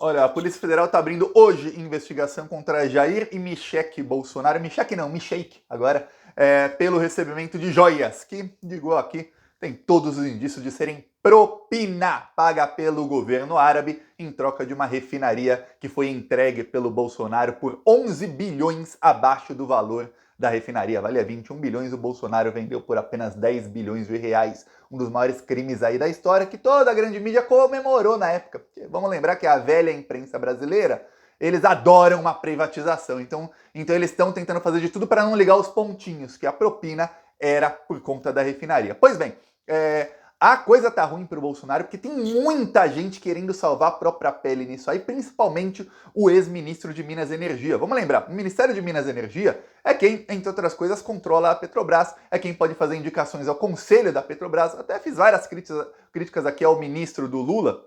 Olha, a Polícia Federal está abrindo hoje investigação contra Jair e Michele Bolsonaro. Michele não, Michele agora, pelo recebimento de joias, que, digo aqui, tem todos os indícios de serem propina paga pelo governo árabe em troca de uma refinaria que foi entregue pelo Bolsonaro por 11 bilhões abaixo do valor da refinaria. Valia 21 bilhões, o Bolsonaro vendeu por apenas 10 bilhões de reais. Um dos maiores crimes aí da história que toda a grande mídia comemorou na época. Porque vamos lembrar que a velha imprensa brasileira, eles adoram uma privatização. Então eles estão tentando fazer de tudo para não ligar os pontinhos, que a propina era por conta da refinaria. Pois bem, a coisa tá ruim pro Bolsonaro porque tem muita gente querendo salvar a própria pele nisso aí, principalmente o ex-ministro de Minas e Energia. Vamos lembrar, o Ministério de Minas e Energia é quem, entre outras coisas, controla a Petrobras, é quem pode fazer indicações ao conselho da Petrobras. Até fiz várias críticas aqui ao ministro do Lula,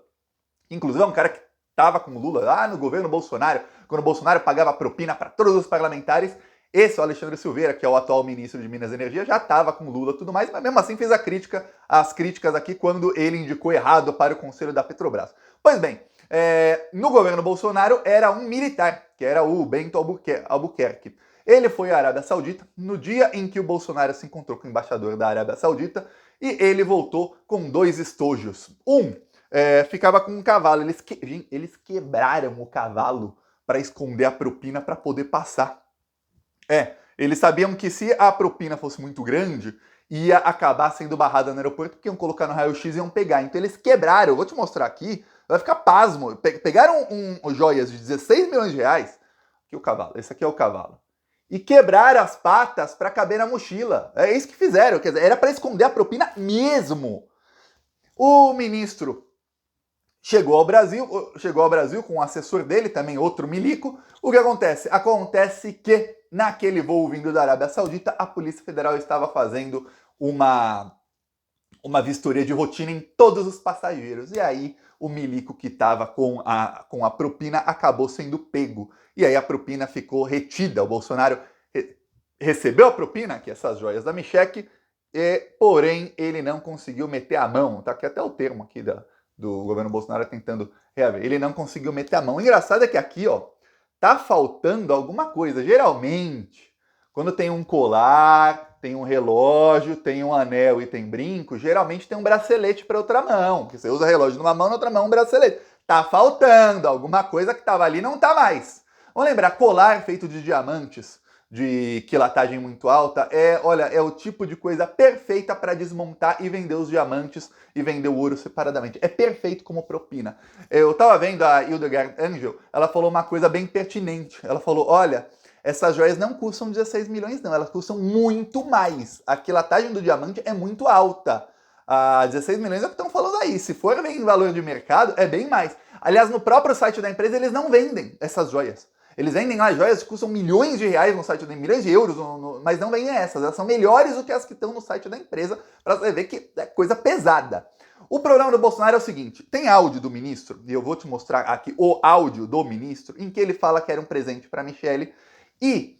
inclusive é um cara que estava com o Lula lá no governo Bolsonaro, quando o Bolsonaro pagava propina para todos os parlamentares. Esse, o Alexandre Silveira, que é o atual ministro de Minas e Energia, já estava com o Lula e tudo mais, mas mesmo assim fez as críticas aqui quando ele indicou errado para o conselho da Petrobras. Pois bem, no governo Bolsonaro era um militar, que era o Bento Albuquerque. Ele foi à Arábia Saudita no dia em que o Bolsonaro se encontrou com o embaixador da Arábia Saudita e ele voltou com 2 estojos. Ficava com um cavalo. Eles quebraram o cavalo para esconder a propina para poder passar. Eles sabiam que se a propina fosse muito grande, ia acabar sendo barrada no aeroporto, porque iam colocar no raio-x e iam pegar. Então eles quebraram, eu vou te mostrar aqui, vai ficar pasmo. Pegaram joias de 16 milhões de reais, aqui o cavalo, esse aqui é o cavalo, e quebraram as patas para caber na mochila. É isso que fizeram, quer dizer, era para esconder a propina mesmo. O ministro chegou ao Brasil com o assessor dele, também outro milico. O que acontece? Acontece que naquele voo vindo da Arábia Saudita, a Polícia Federal estava fazendo uma vistoria de rotina em todos os passageiros. E aí o milico que estava com a propina acabou sendo pego. E aí a propina ficou retida. O Bolsonaro recebeu a propina, que é essas joias da Michele, porém ele não conseguiu meter a mão. Tá aqui até o termo aqui do governo Bolsonaro tentando reaver. Ele não conseguiu meter a mão. O engraçado é que aqui, ó, tá faltando alguma coisa. Geralmente, quando tem um colar, tem um relógio, tem um anel e tem brinco, geralmente tem um bracelete para outra mão. Porque você usa relógio numa mão, na outra mão um bracelete. Tá faltando alguma coisa que tava ali, não tá mais. Vamos lembrar, colar feito de diamantes, de quilatagem muito alta, é o tipo de coisa perfeita para desmontar e vender os diamantes e vender o ouro separadamente. É perfeito como propina. Eu tava vendo a Hildegard Angel, ela falou uma coisa bem pertinente. Ela falou, olha, essas joias não custam 16 milhões não, elas custam muito mais. A quilatagem do diamante é muito alta. 16 milhões é o que estão falando aí. Se for em valor de mercado, é bem mais. Aliás, no próprio site da empresa, eles não vendem essas joias. Eles vendem lá joias que custam milhões de reais no site da milhões de euros, mas não vendem essas. Elas são melhores do que as que estão no site da empresa, para você ver que é coisa pesada. O problema do Bolsonaro é o seguinte, tem áudio do ministro, e eu vou te mostrar aqui o áudio do ministro, em que ele fala que era um presente para Michele, e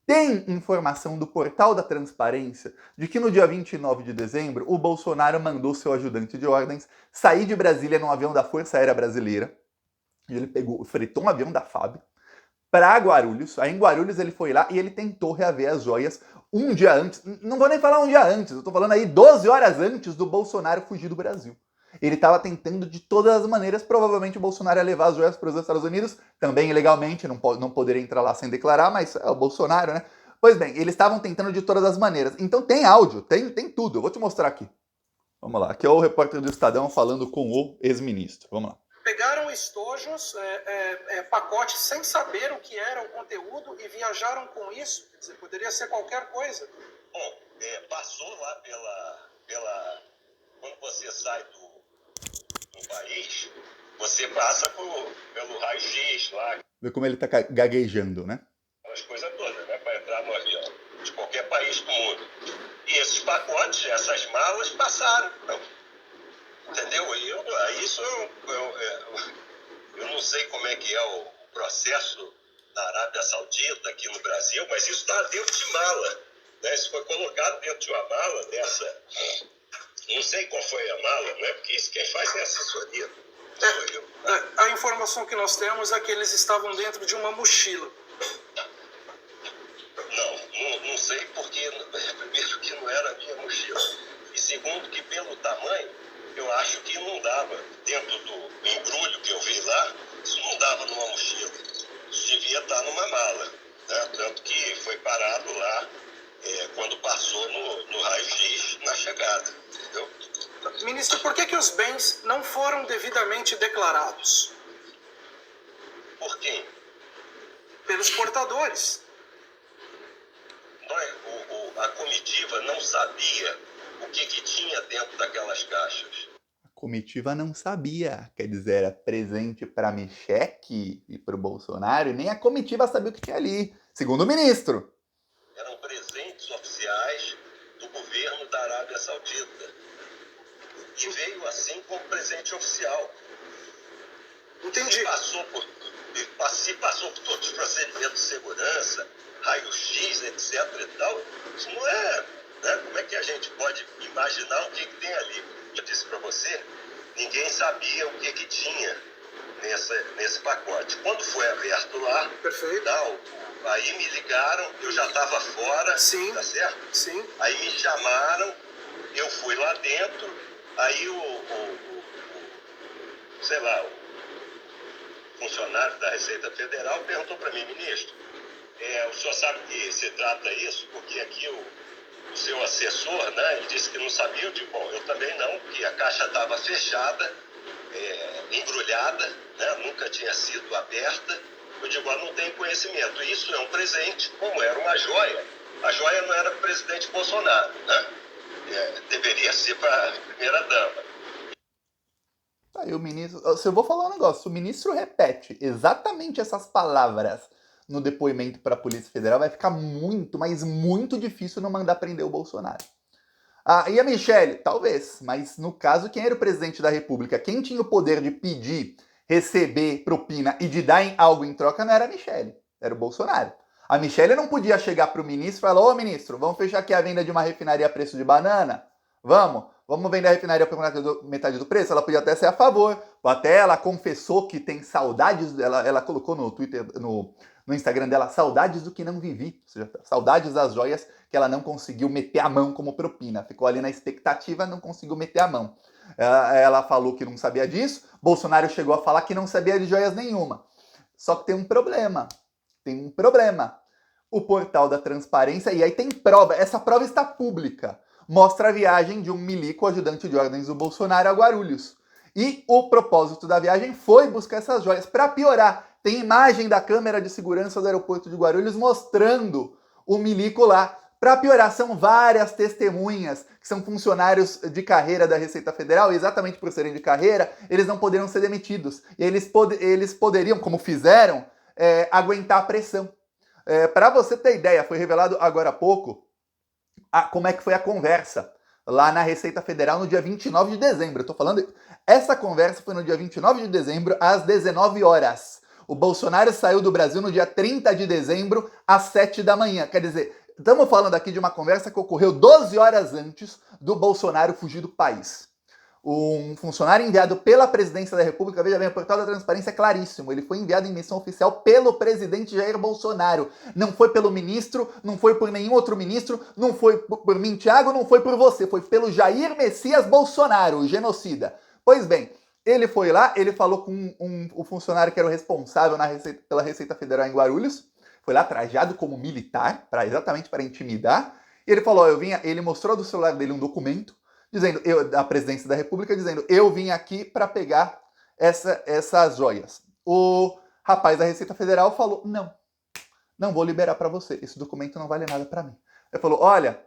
tem informação do Portal da Transparência de que no dia 29 de dezembro o Bolsonaro mandou seu ajudante de ordens sair de Brasília num avião da Força Aérea Brasileira, e ele fretou um avião da FAB, para Guarulhos. Aí em Guarulhos ele foi lá e ele tentou reaver as joias um dia antes. Não vou nem falar um dia antes, eu tô falando aí 12 horas antes do Bolsonaro fugir do Brasil. Ele estava tentando de todas as maneiras, provavelmente o Bolsonaro ia levar as joias para os Estados Unidos, também ilegalmente, não poderia entrar lá sem declarar, mas é o Bolsonaro, né? Pois bem, eles estavam tentando de todas as maneiras. Então tem áudio, tem tudo, eu vou te mostrar aqui. Vamos lá, aqui é o repórter do Estadão falando com o ex-ministro. Vamos lá. Pegaram estojos, pacotes sem saber o que era o conteúdo e viajaram com isso? Quer dizer, poderia ser qualquer coisa. Bom, passou lá quando você sai do país, você passa pelo raio-x lá. Vê como ele tá gaguejando, né? As coisas todas, né? Para entrar no avião de qualquer país do mundo. E esses pacotes, essas malas passaram. Então, entendeu? E eu não sei como é que é o processo da Arábia Saudita aqui no Brasil, mas isso está dentro de mala. Né? Isso foi colocado dentro de uma mala dessa. Não sei qual foi a mala, né? Porque isso quem faz é a assessoria Sou eu. A informação que nós temos é que eles estavam dentro de uma mochila. Não sei porque, primeiro, que não era a minha mochila. E segundo, que pelo tamanho, eu acho que não dava. Dentro do embrulho que eu vi lá, isso não dava numa mochila. Isso devia estar numa mala. Né? Tanto que foi parado lá quando passou no raio-x na chegada. Entendeu? Ministro, por que os bens não foram devidamente declarados? Por quem? Pelos portadores. A comitiva não sabia o que tinha dentro daquelas caixas. A comitiva não sabia, quer dizer, era presente para Michek e para o Bolsonaro, e nem a comitiva sabia o que tinha ali, segundo o ministro. Eram presentes oficiais do governo da Arábia Saudita. E veio assim como presente oficial. Entendi. Se passou por todos os procedimentos de segurança, raio-x, etc. e tal, isso não é, né? Como é que a gente pode imaginar o que tem ali? Eu disse para você, ninguém sabia o que tinha nesse pacote. Quando foi aberto lá, Perfeito. Aí me ligaram, eu já estava fora, Sim. Tá certo? Sim. Aí me chamaram, eu fui lá dentro, aí o funcionário da Receita Federal perguntou para mim, ministro, o senhor sabe que se trata isso? Porque aqui o seu assessor, né, ele disse que não sabia. Eu digo, bom, eu também não, porque a caixa estava fechada, embrulhada, né, nunca tinha sido aberta. Eu digo, não tenho conhecimento. Isso é um presente, como era uma joia. A joia não era para o presidente Bolsonaro, né? Deveria ser para a primeira-dama. Aí o ministro... Se eu vou falar um negócio, se o ministro repete exatamente essas palavras no depoimento para a Polícia Federal, vai ficar muito, mas muito difícil não mandar prender o Bolsonaro. E a Michelle? Talvez, mas no caso, quem era o presidente da República? Quem tinha o poder de pedir, receber propina e de dar algo em troca não era a Michelle, era o Bolsonaro. A Michelle não podia chegar para o ministro e falar, ô ministro, vamos fechar aqui a venda de uma refinaria a preço de banana? Vamos vender a refinaria por metade do preço? Ela podia até ser a favor. Até ela confessou que tem saudades, ela colocou no Twitter, no Instagram dela, saudades do que não vivi. Ou seja, saudades das joias que ela não conseguiu meter a mão como propina. Ficou ali na expectativa, não conseguiu meter a mão. Ela falou que não sabia disso. Bolsonaro chegou a falar que não sabia de joias nenhuma. Só que tem um problema. O portal da transparência, e aí tem prova. Essa prova está pública. Mostra a viagem de um milico ajudante de ordens do Bolsonaro a Guarulhos. E o propósito da viagem foi buscar essas joias. Para piorar, tem imagem da câmera de segurança do aeroporto de Guarulhos mostrando o milico lá. Para piorar, são várias testemunhas que são funcionários de carreira da Receita Federal, e exatamente por serem de carreira, eles não poderiam ser demitidos. E eles poderiam, como fizeram, aguentar a pressão. Para você ter ideia, foi revelado agora há pouco como é que foi a conversa lá na Receita Federal no dia 29 de dezembro. Eu tô falando, essa conversa foi no dia 29 de dezembro, às 19 horas. O Bolsonaro saiu do Brasil no dia 30 de dezembro, às 7 da manhã. Quer dizer, estamos falando aqui de uma conversa que ocorreu 12 horas antes do Bolsonaro fugir do país. Um funcionário enviado pela Presidência da República, veja bem, o portal da transparência é claríssimo, ele foi enviado em missão oficial pelo presidente Jair Bolsonaro. Não foi pelo ministro, não foi por nenhum outro ministro, não foi por mim, Thiago, não foi por você, foi pelo Jair Messias Bolsonaro, o genocida. Pois bem, ele foi lá, ele falou com o funcionário que era o responsável pela Receita Federal em Guarulhos, foi lá trajado como militar, exatamente para intimidar, e ele falou, ele mostrou do celular dele um documento, dizendo, da Presidência da República, dizendo, eu vim aqui para pegar essas joias. O rapaz da Receita Federal falou, não vou liberar para você, esse documento não vale nada para mim. Ele falou, olha,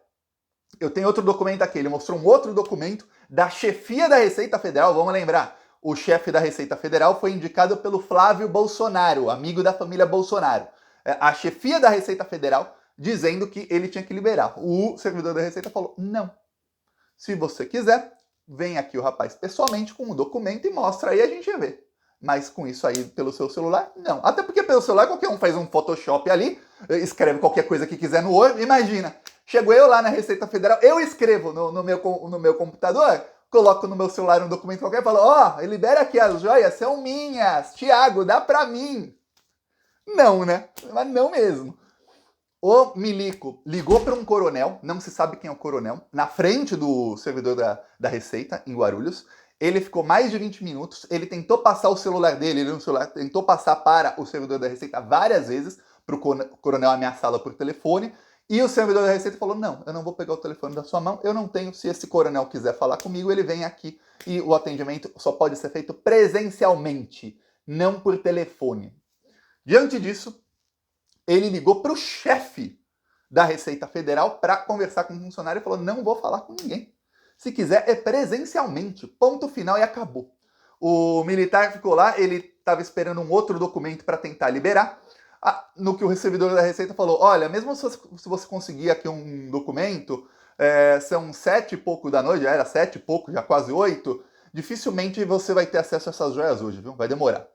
eu tenho outro documento aqui. Ele mostrou um outro documento da chefia da Receita Federal, vamos lembrar, o chefe da Receita Federal foi indicado pelo Flávio Bolsonaro, amigo da família Bolsonaro. A chefia da Receita Federal dizendo que ele tinha que liberar. O servidor da Receita falou, não. Se você quiser, vem aqui o rapaz pessoalmente com o documento e mostra aí, a gente vê. Mas com isso aí pelo seu celular, não. Até porque pelo celular qualquer um faz um Photoshop ali, escreve qualquer coisa que quiser no Word. Imagina, chego eu lá na Receita Federal, eu escrevo no meu computador, coloco no meu celular um documento qualquer e falo, ó, libera aqui, as joias são minhas, Thiago, dá pra mim. Não, né? Mas não mesmo. O milico ligou para um coronel, não se sabe quem é o coronel, na frente do servidor da Receita, em Guarulhos. Ele ficou mais de 20 minutos, ele tentou passar o celular dele, ele no celular tentou passar para o servidor da Receita várias vezes, para o coronel ameaçá-lo por telefone, e o servidor da Receita falou, não, eu não vou pegar o telefone da sua mão, eu não tenho, se esse coronel quiser falar comigo, ele vem aqui, e o atendimento só pode ser feito presencialmente, não por telefone. Diante disso, ele ligou para o chefe da Receita Federal para conversar com o funcionário e falou, não vou falar com ninguém. Se quiser, é presencialmente. Ponto final e acabou. O militar ficou lá, ele estava esperando um outro documento para tentar liberar. No que o recebedor da Receita falou, olha, mesmo se você conseguir aqui um documento, são 7 e pouco da noite, já era 7 e pouco, já quase 8, dificilmente você vai ter acesso a essas joias hoje, viu? Vai demorar.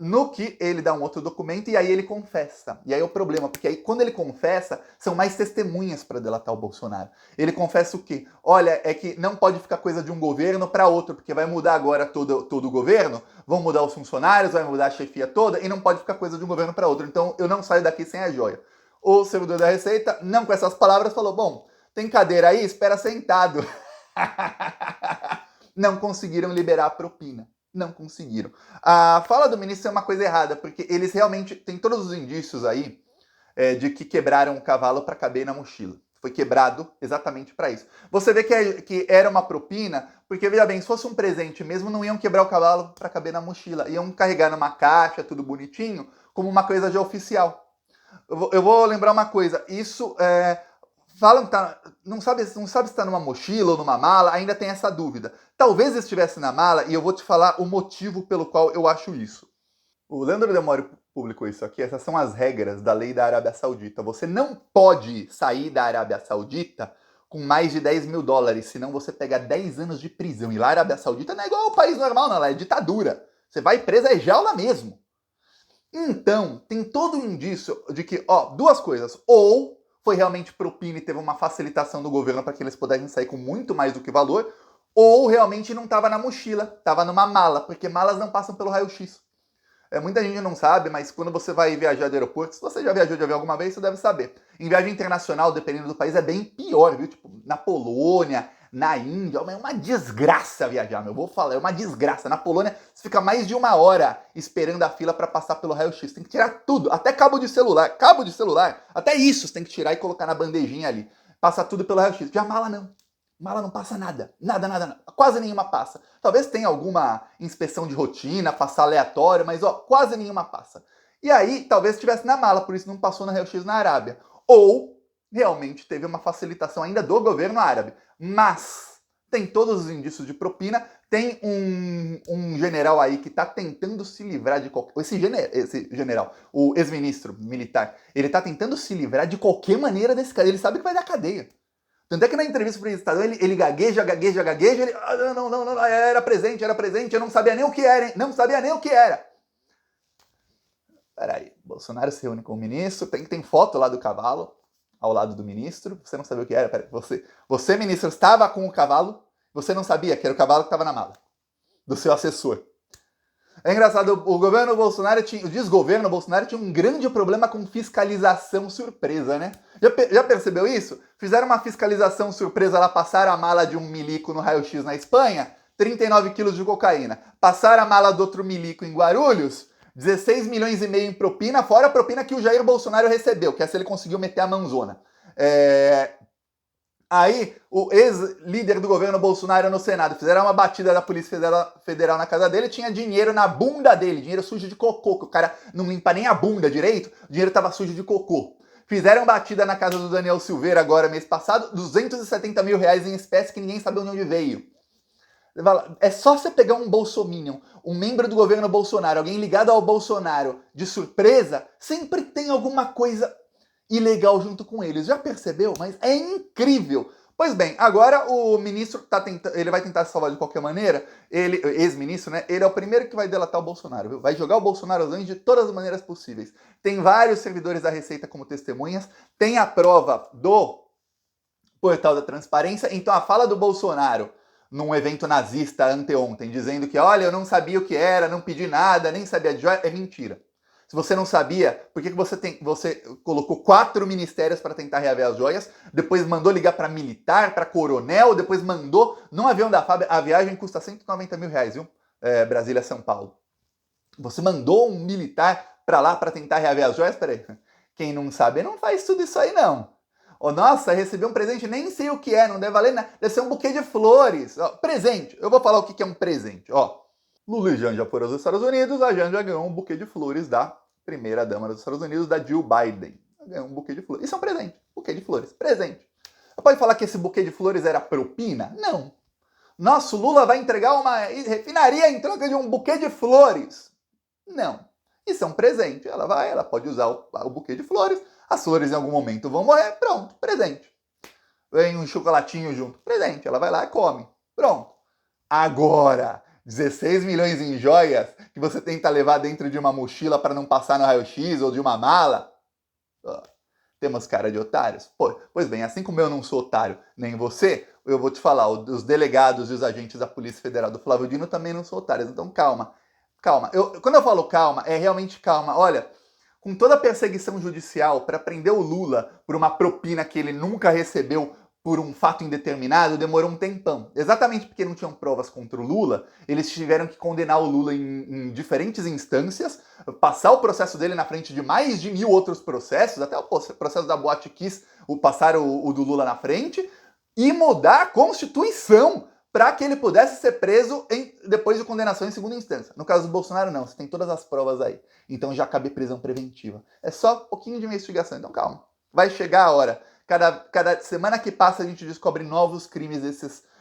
No que ele dá um outro documento e aí ele confessa. E aí é o problema, porque aí quando ele confessa, são mais testemunhas para delatar o Bolsonaro. Ele confessa o quê? Olha, é que não pode ficar coisa de um governo para outro, porque vai mudar agora todo o governo, vão mudar os funcionários, vai mudar a chefia toda, e não pode ficar coisa de um governo para outro. Então eu não saio daqui sem a joia. O servidor da Receita, não com essas palavras, falou, bom, tem cadeira aí? Espera sentado. Não conseguiram liberar a propina. Não conseguiram. A fala do ministro é uma coisa errada, porque eles realmente têm todos os indícios aí de que quebraram o cavalo para caber na mochila. Foi quebrado exatamente para isso. Você vê que era uma propina, porque, veja bem, se fosse um presente mesmo, não iam quebrar o cavalo para caber na mochila. Iam carregar numa caixa, tudo bonitinho, como uma coisa já oficial. Eu vou lembrar uma coisa, isso... falam que não sabe se está numa mochila ou numa mala, ainda tem essa dúvida. Talvez estivesse na mala e eu vou te falar o motivo pelo qual eu acho isso. O Leandro Demório publicou isso aqui, essas são as regras da lei da Arábia Saudita. Você não pode sair da Arábia Saudita com mais de 10 mil dólares, senão você pega 10 anos de prisão. E lá a Arábia Saudita não é igual ao país normal, não, lá é ditadura. Você vai preso, é jaula mesmo. Então, tem todo um indício de que, duas coisas. Ou foi realmente propina e teve uma facilitação do governo para que eles pudessem sair com muito mais do que valor, ou realmente não estava na mochila, estava numa mala, porque malas não passam pelo raio-x. Muita gente não sabe, mas quando você vai viajar de aeroporto, se você já viajou de avião alguma vez, você deve saber. Em viagem internacional, dependendo do país, é bem pior, viu? Tipo, na Polônia, na Índia, é uma desgraça viajar, meu. Vou falar, é uma desgraça. Na Polônia, você fica mais de 1 hora esperando a fila para passar pelo raio-x. Tem que tirar tudo, até cabo de celular, até isso você tem que tirar e colocar na bandejinha ali. Passa tudo pelo raio-x. Já mala não. Mala não passa nada. Nada. Quase nenhuma passa. Talvez tenha alguma inspeção de rotina, passar aleatório, mas quase nenhuma passa. E aí, talvez estivesse na mala, por isso não passou no raio-x na Arábia. Ou, realmente, teve uma facilitação ainda do governo árabe. Mas tem todos os indícios de propina. Tem um general aí que está tentando se livrar de qualquer... Esse general, o ex-ministro militar, ele está tentando se livrar de qualquer maneira desse cara. Ele sabe que vai dar cadeia. Tanto é que na entrevista para o Estadão ele gagueja, ele... não, era presente, eu não sabia nem o que era, hein? Não sabia nem o que era. Peraí, Bolsonaro se reúne com o ministro, tem foto lá do cavalo, ao lado do ministro, você não sabia o que era, peraí, você ministro, estava com o cavalo, você não sabia que era o cavalo que estava na mala, do seu assessor. É engraçado, o desgoverno Bolsonaro tinha um grande problema com fiscalização surpresa, né? Já percebeu isso? Fizeram uma fiscalização surpresa lá, passaram a mala de um milico no raio-x na Espanha, 39 quilos de cocaína. Passaram a mala do outro milico em Guarulhos, 16 milhões e meio em propina, fora a propina que o Jair Bolsonaro recebeu, que essa ele conseguiu meter a mãozona. Aí, o ex-líder do governo Bolsonaro no Senado fizeram uma batida da Polícia Federal na casa dele, tinha dinheiro na bunda dele, dinheiro sujo de cocô, que o cara não limpa nem a bunda direito, o dinheiro tava sujo de cocô. Fizeram batida na casa do Daniel Silveira agora, mês passado, 270 mil reais em espécie que ninguém sabe de onde veio. É só você pegar um bolsominion, um membro do governo Bolsonaro, alguém ligado ao Bolsonaro, de surpresa, sempre tem alguma coisa ilegal junto com eles. Já percebeu? Mas é incrível. Pois bem, agora o ministro ele vai tentar se salvar de qualquer maneira. Ele, ex-ministro, né? Ele é o primeiro que vai delatar o Bolsonaro, viu? Vai jogar o Bolsonaro aos anjos de todas as maneiras possíveis. Tem vários servidores da Receita como testemunhas. Tem a prova do portal da transparência. Então a fala do Bolsonaro num evento nazista anteontem, dizendo que, olha, eu não sabia o que era, não pedi nada, nem sabia de joia, é mentira. Se você não sabia, por que você colocou 4 ministérios para tentar reaver as joias, depois mandou ligar para militar, para coronel, depois mandou num avião da FAB, a viagem custa 190 mil reais, viu? Brasília-São Paulo. Você mandou um militar para lá para tentar reaver as joias? Peraí, quem não sabe não faz tudo isso aí não. Oh, nossa, recebi um presente, nem sei o que é, não deve valer nada, deve ser um buquê de flores. Ó, presente, eu vou falar o que é um presente, ó. Lula e Janja foram aos Estados Unidos, a Janja ganhou um buquê de flores da primeira-dama dos Estados Unidos, da Jill Biden. Ganhou um buquê de flores. Isso é um presente. Buquê de flores. Presente. Você pode falar que esse buquê de flores era propina? Não. Nosso Lula vai entregar uma refinaria em troca de um buquê de flores. Não. Isso é um presente. Ela pode usar o buquê de flores. As flores em algum momento vão morrer. Pronto. Presente. Vem um chocolatinho junto. Presente. Ela vai lá e come. Pronto. Agora, 16 milhões em joias que você tenta levar dentro de uma mochila para não passar no raio-x ou de uma mala? Temos cara de otários? Pois bem, assim como eu não sou otário, nem você, eu vou te falar, os delegados e os agentes da Polícia Federal do Flávio Dino também não são otários, então calma. Calma. Quando eu falo calma, é realmente calma. Olha, com toda a perseguição judicial para prender o Lula por uma propina que ele nunca recebeu por um fato indeterminado, demorou um tempão. Exatamente porque não tinham provas contra o Lula, eles tiveram que condenar o Lula em diferentes instâncias, passar o processo dele na frente de mais de 1000 outros processos, até o processo da Boate Kiss, passar o do Lula na frente, e mudar a Constituição para que ele pudesse ser preso depois de condenação em segunda instância. No caso do Bolsonaro, não. Você tem todas as provas aí. Então já cabe prisão preventiva. É só um pouquinho de investigação. Então calma. Vai chegar a hora. Cada semana que passa a gente descobre novos crimes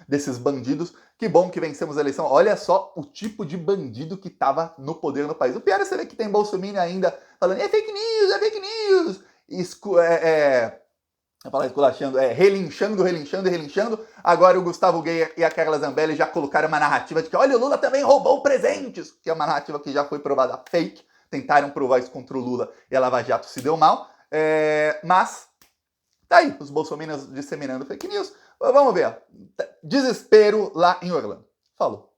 desses bandidos. Que bom que vencemos a eleição. Olha só o tipo de bandido que estava no poder no país. O pior é você ver que tem Bolsonaro ainda falando é fake news, é fake news. Relinchando. Agora o Gustavo Gay e a Carla Zambelli já colocaram uma narrativa de que olha, o Lula também roubou presentes. Que é uma narrativa que já foi provada fake. Tentaram provar isso contra o Lula e a Lava Jato se deu mal. Mas tá aí, os bolsominions disseminando fake news. Vamos ver. Desespero lá em Orlando. Falou.